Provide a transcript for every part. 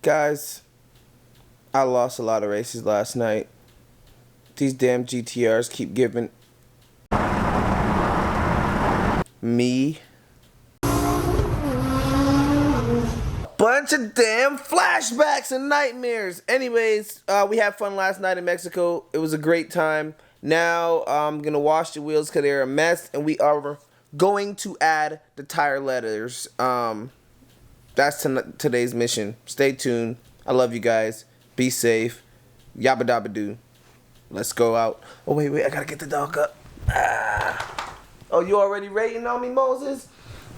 Guys, I lost a lot of races last night. These damn GTRs keep giving me bunch of damn flashbacks and nightmares. Anyways, we had fun last night in Mexico. It was a great time. Now I'm gonna wash the wheels because they're a mess, and we are going to add the tire letters. That's today's mission. Stay tuned. I love you guys. Be safe. Yabba dabba doo. Let's go out. Oh wait, I gotta get the dog up. Oh, you already rating on me, Moses?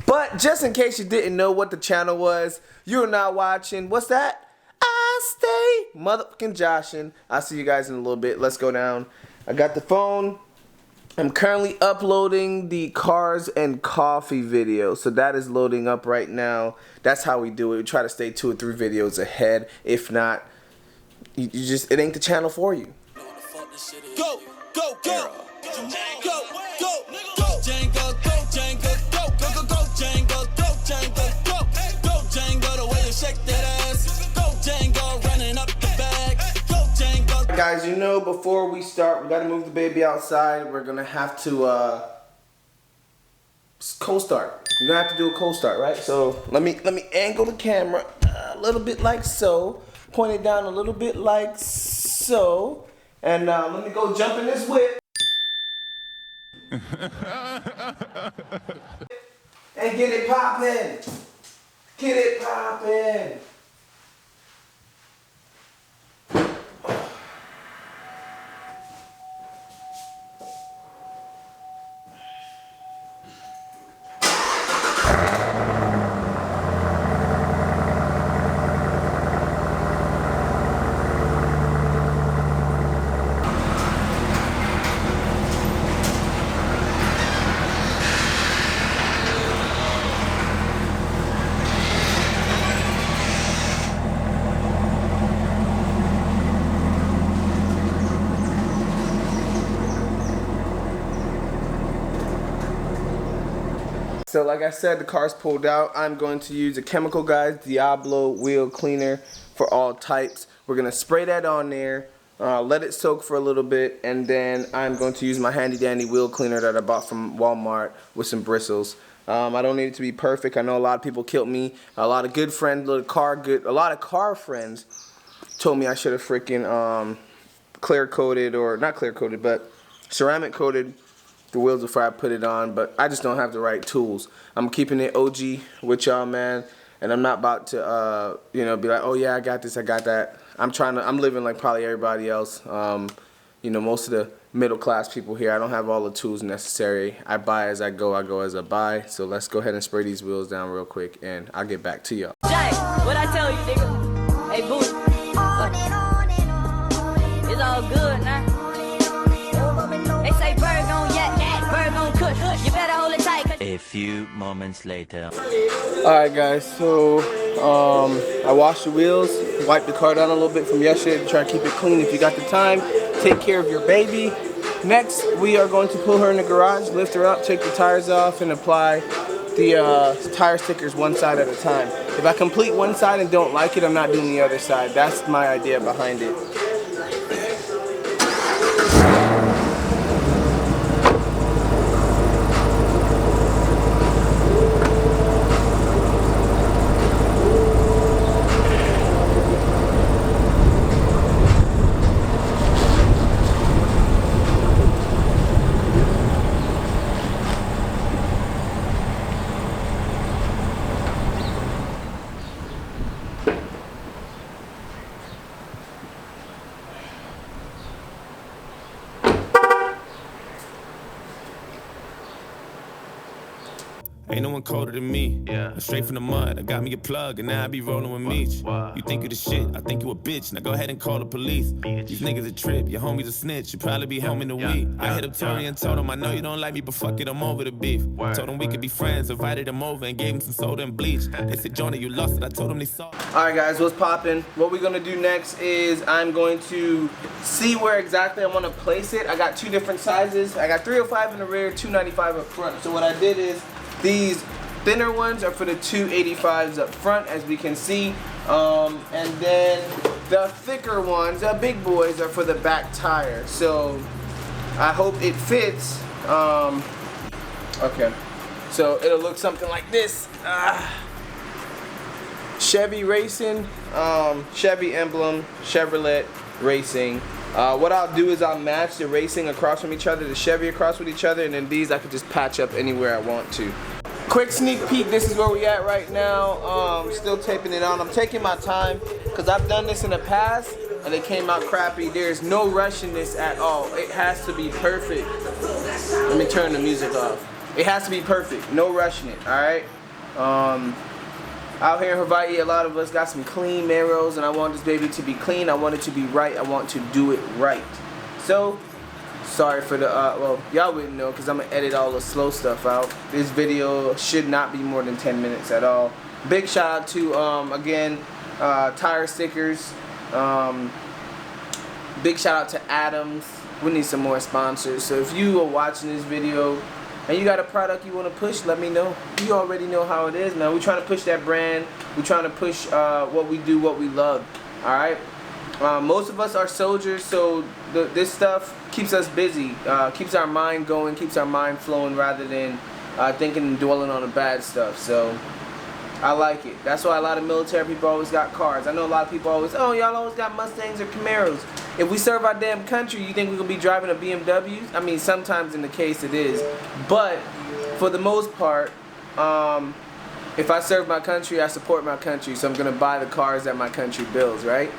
But just in case you didn't know what the channel was, you're not watching. What's that? I stay motherfucking joshing. I'll see you guys in a little bit. Let's go down. I got the phone. I'm currently uploading the cars and coffee video. So that is loading up right now. That's how we do it. We try to stay 2 or 3 videos ahead. If not, you just, it ain't the channel for you. Go, go, go, go, go, go, go, Django, go, Django, go, go, go, go, Django, go, Django, go, go, Django, the way you shake that ass, go, Django, running up the bag, go, Django. Guys, you know, before we start, we gotta move the baby outside. We're gonna have to cold start. We're gonna have to do a cold start, right? So let me angle the camera a little bit like so, point it down a little bit like so. And let me go jump in this whip. And get it poppin'. Get it poppin'. So like I said, the car's pulled out. I'm going to use a chemical, guys, Diablo wheel cleaner for all types. We're going to spray that on there, let it soak for a little bit, and then I'm going to use my handy dandy wheel cleaner that I bought from Walmart with some bristles. I don't need it to be perfect. I know a lot of people killed me. A lot of good friends, a lot of car friends told me I should have freaking clear coated, or not clear coated, but ceramic coated the wheels before I put it on, but I just don't have the right tools. I'm keeping it OG with y'all, man, and I'm not about to, you know, be like, oh yeah, I got this, I got that. I'm living like probably everybody else. You know, most of the middle class people here, I don't have all the tools necessary. I buy as I go as I buy. So let's go ahead and spray these wheels down real quick, and I'll get back to y'all. Jay, what I tell you, nigga? Hey, boo. It's all good now. They say bird gon' yak, bird gon' kush. You better hold it tight. A few moments later. Alright guys, so I washed the wheels, wiped the car down a little bit from yesterday to try to keep it clean. If you got the time, take care of your baby. Next, we are going to pull her in the garage, lift her up, take the tires off, and apply the tire stickers one side at a time. If I complete one side and don't like it, I'm not doing the other side. That's my idea behind it. Ain't no one colder than me. Yeah. I'm straight from the mud. I got me a plug, and now I be rolling with Meech. You think you the shit, I think you a bitch. Now go ahead and call the police. These niggas a trip, your homies a snitch. You probably be home in the week. I hit up Terry and told him, I know you don't like me, but fuck it, I'm over the beef. Told him we could be friends, invited him over and gave him some soda and bleach. They said, Jonah, you lost it. I told him they saw. Alright guys, what's poppin'? What we're gonna do next is I'm going to see where exactly I want to place it. I got 2 different sizes. I got 305 in the rear, 295 up front. So what I did is these thinner ones are for the 285s up front, as we can see. And then the thicker ones, the big boys, are for the back tire. So I hope it fits. Okay, so it'll look something like this. Chevy Racing, Chevy emblem, Chevrolet Racing. What I'll do is I'll match the Racing across from each other, the Chevy across with each other, and then these I could just patch up anywhere I want to. Quick sneak peek, this is where we at right now. Still taping it on. I'm taking my time because I've done this in the past and it came out crappy. There's no rush in this at all. It has to be perfect. Let me turn the music off. It has to be perfect. No rushing it, alright? Out here in Hawaii, a lot of us got some clean Camaros, and I want this baby to be clean. I want it to be right. I want to do it right. So, sorry for the, well, y'all wouldn't know because I'm going to edit all the slow stuff out. This video should not be more than 10 minutes at all. Big shout out to, again, tire stickers. Big shout out to Adams. We need some more sponsors. So if you are watching this video and you got a product you want to push, let me know. You already know how it is, man. We're trying to push that brand. We're trying to push what we do, what we love. Alright? Most of us are soldiers, so this stuff keeps us busy, keeps our mind going, keeps our mind flowing rather than thinking and dwelling on the bad stuff. So I like it. That's why a lot of military people always got cars. I know a lot of people always, oh, y'all always got Mustangs or Camaros. If we serve our damn country, you think we're going to be driving a BMW? I mean, sometimes in the case it is. But for the most part, if I serve my country, I support my country. So I'm going to buy the cars that my country builds, right?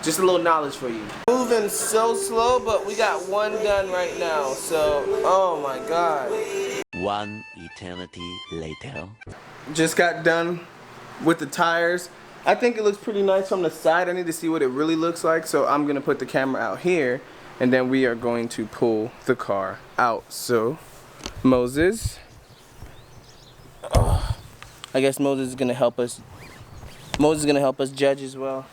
Just a little knowledge for you. Moving so slow, but we got one done right now. So, oh my God. One eternity later. Just got done with the tires. I think it looks pretty nice from the side. I need to see what it really looks like, so I'm gonna put the camera out here and then we are going to pull the car out. So Moses, I guess Moses is gonna help us. Moses is gonna help us judge as well.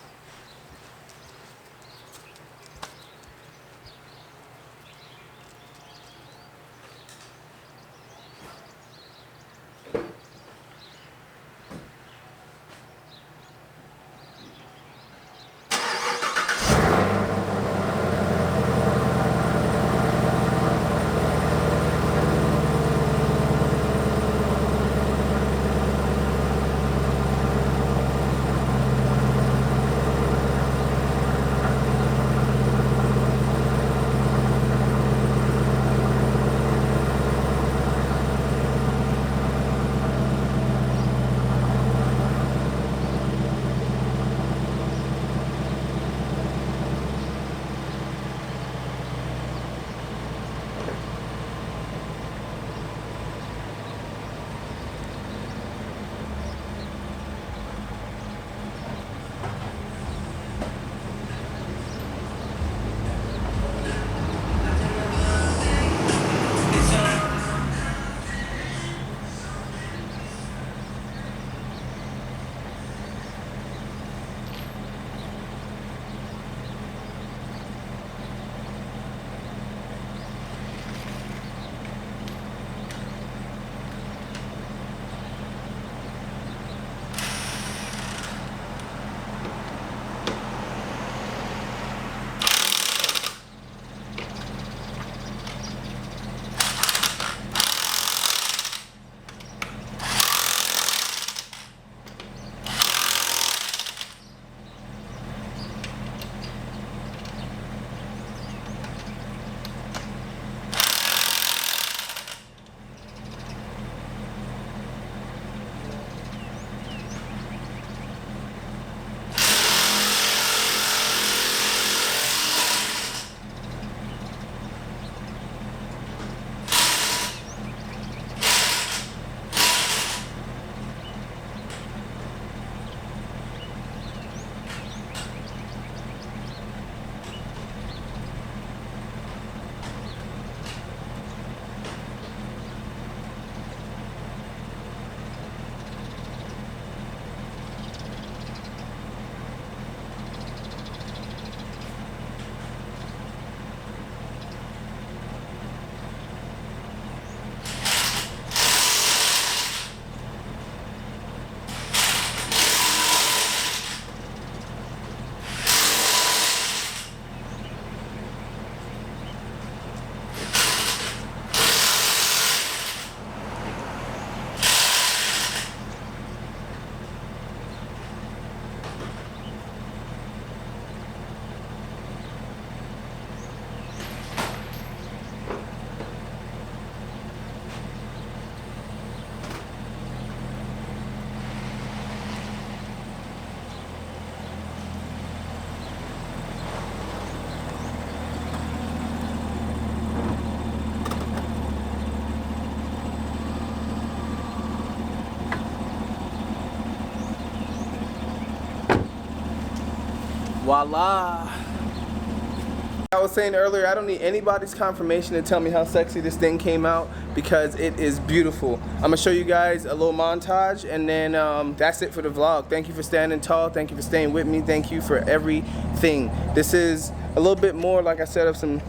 Voila. I was saying earlier, I don't need anybody's confirmation to tell me how sexy this thing came out because it is beautiful. I'm gonna show you guys a little montage and then that's it for the vlog. Thank you for standing tall. Thank you for staying with me. Thank you for everything. This is a little bit more, like I said, of some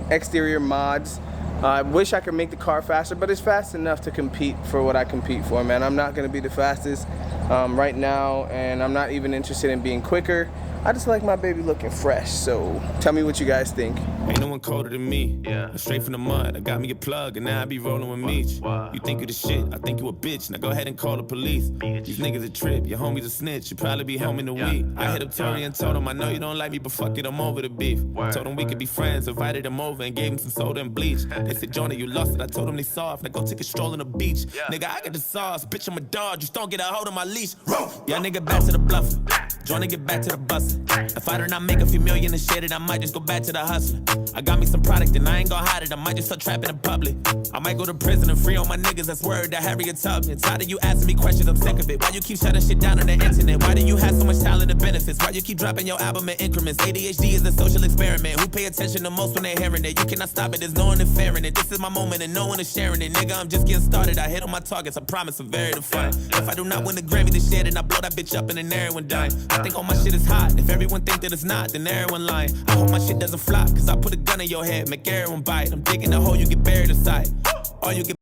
exterior mods. I wish I could make the car faster, but it's fast enough to compete for what I compete for, man. I'm not gonna be the fastest right now, and I'm not even interested in being quicker. I just like my baby looking fresh, so tell me what you guys think. Ain't no one colder than me. I'm straight from the mud. I got me a plug, and now I be rolling with Meech. You think you the shit, I think you a bitch. Now go ahead and call the police. These niggas a trip, your homie's a snitch. You probably be home in a week. I hit up Tory and told him, I know you don't like me, but fuck it, I'm over the beef. Told him we could be friends, invited him over and gave him some soda and bleach. They said, Jonah, you lost it. I told him they soft. Now go take a stroll on the beach. Nigga, I got the sauce. Bitch, I'm a dog. Just don't get a hold of my leash. Yeah, nigga, back to the bluff. Jonah, get back to the bus. If I do not make a few million and shit it, I might just go back to the hustle. I got me some product and I ain't gonna hide it. I might just start trapping in public. I might go to prison and free all my niggas. That's word that Harriet Tubman. Tired of you asking me questions, I'm sick of it. Why you keep shutting shit down on the internet? Why do you have so much talent and benefits? Why you keep dropping your album in increments? ADHD is a social experiment. Who pay attention the most when they're hearing it? You cannot stop it, there's no interfering it. This is my moment and no one is sharing it. Nigga, I'm just getting started. I hit on my targets, I promise I'm very defiant. If I do not win the Grammy this year, then I blow that bitch up and then everyone dying. I think all my shit is hot. If everyone think that it's not, then everyone lying. I hope my shit doesn't flop, cause I put a gun in your head, make everyone bite. I'm digging the hole, you get buried inside. Or you get